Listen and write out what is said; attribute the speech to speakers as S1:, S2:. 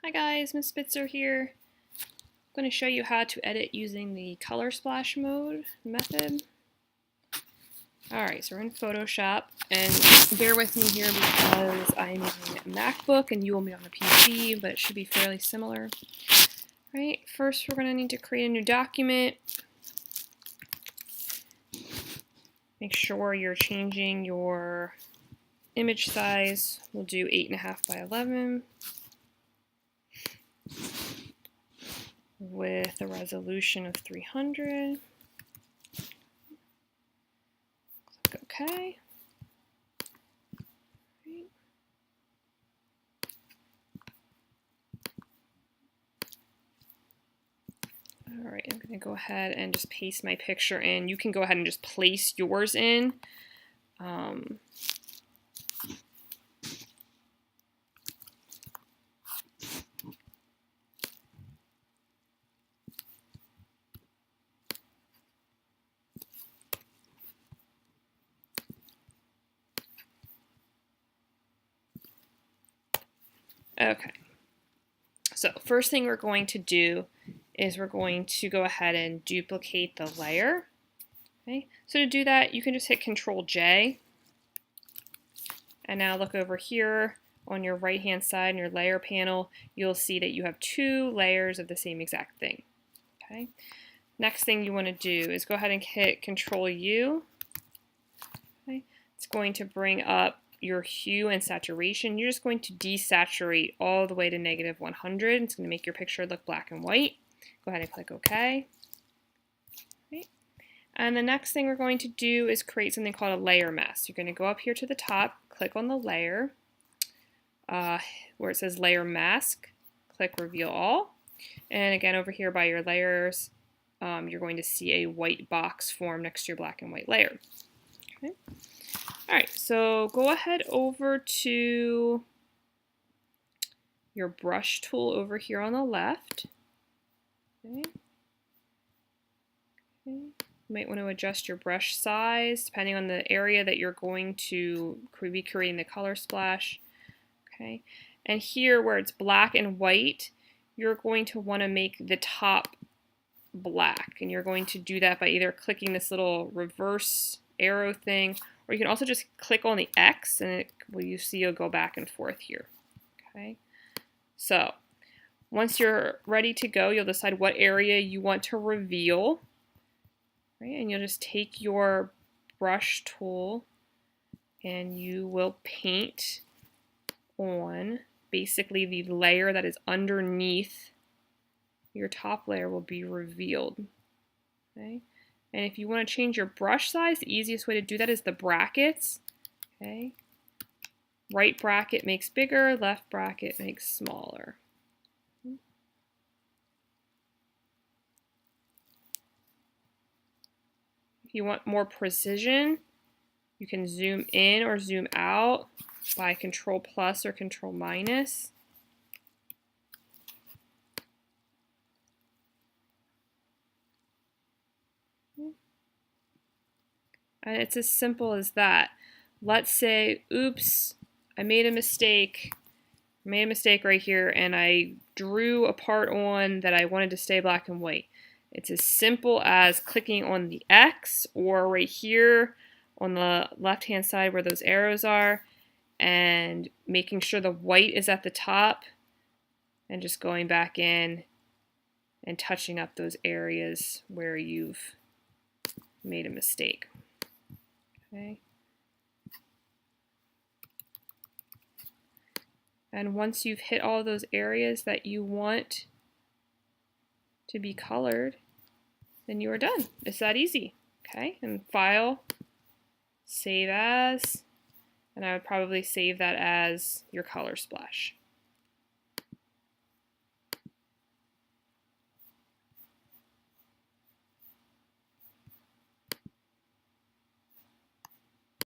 S1: Hi guys, Miss Spitzer here. I'm going to show you how to edit using the color splash mode method. Alright, so we're in Photoshop, and bear with me here because I'm using a MacBook and you will be on a PC, but it should be fairly similar. Alright, first we're going to need to create a new document. Make sure you're changing your image size. We'll do 8.5 by 11. With a resolution of 300. Click OK. Alright, I'm going to go ahead and just paste my picture in. You can go ahead and just place yours in. Okay, so first thing we're going to do is we're going to go ahead and duplicate the layer. Okay, so to do that, you can just hit Control J. And now look over here on your right hand side in your layer panel, you'll see that you have 2 layers of the same exact thing. Okay, next thing you want to do is go ahead and hit Control U. Okay, it's going to bring up your hue and saturation. You're just going to desaturate all the way to -100. It's going to make your picture look black and white. Go ahead and click OK. Okay. And the next thing we're going to do is create something called a layer mask. You're going to go up here to the top, click on the layer, where it says layer mask, click reveal all. And again, over here by your layers, you're going to see a white box form next to your black and white layer. Okay. Alright, so go ahead over to your brush tool over here on the left. Okay. Okay. You might want to adjust your brush size depending on the area that you're going to be creating the color splash. Okay. And here where it's black and white, you're going to want to make the top black. And you're going to do that by either clicking this little reverse arrow thing, or you can also just click on the X and you see it'll go back and forth here. Okay. So once you're ready to go, you'll decide what area you want to reveal. Right? And you'll just take your brush tool and you will paint on basically the layer that is underneath your top layer will be revealed. Okay? And if you want to change your brush size, the easiest way to do that is the brackets. Okay? Right bracket makes bigger, left bracket makes smaller. If you want more precision, you can zoom in or zoom out by Control plus or Control minus. And it's as simple as that. Let's say, oops, I made a mistake. Right here, and I drew a part on that I wanted to stay black and white. It's as simple as clicking on the X or right here on the left-hand side where those arrows are and making sure the white is at the top and just going back in and touching up those areas where you've made a mistake. Okay. And once you've hit all those areas that you want to be colored, then you are done. It's that easy. Okay, and File, Save As, and I would probably save that as your color splash.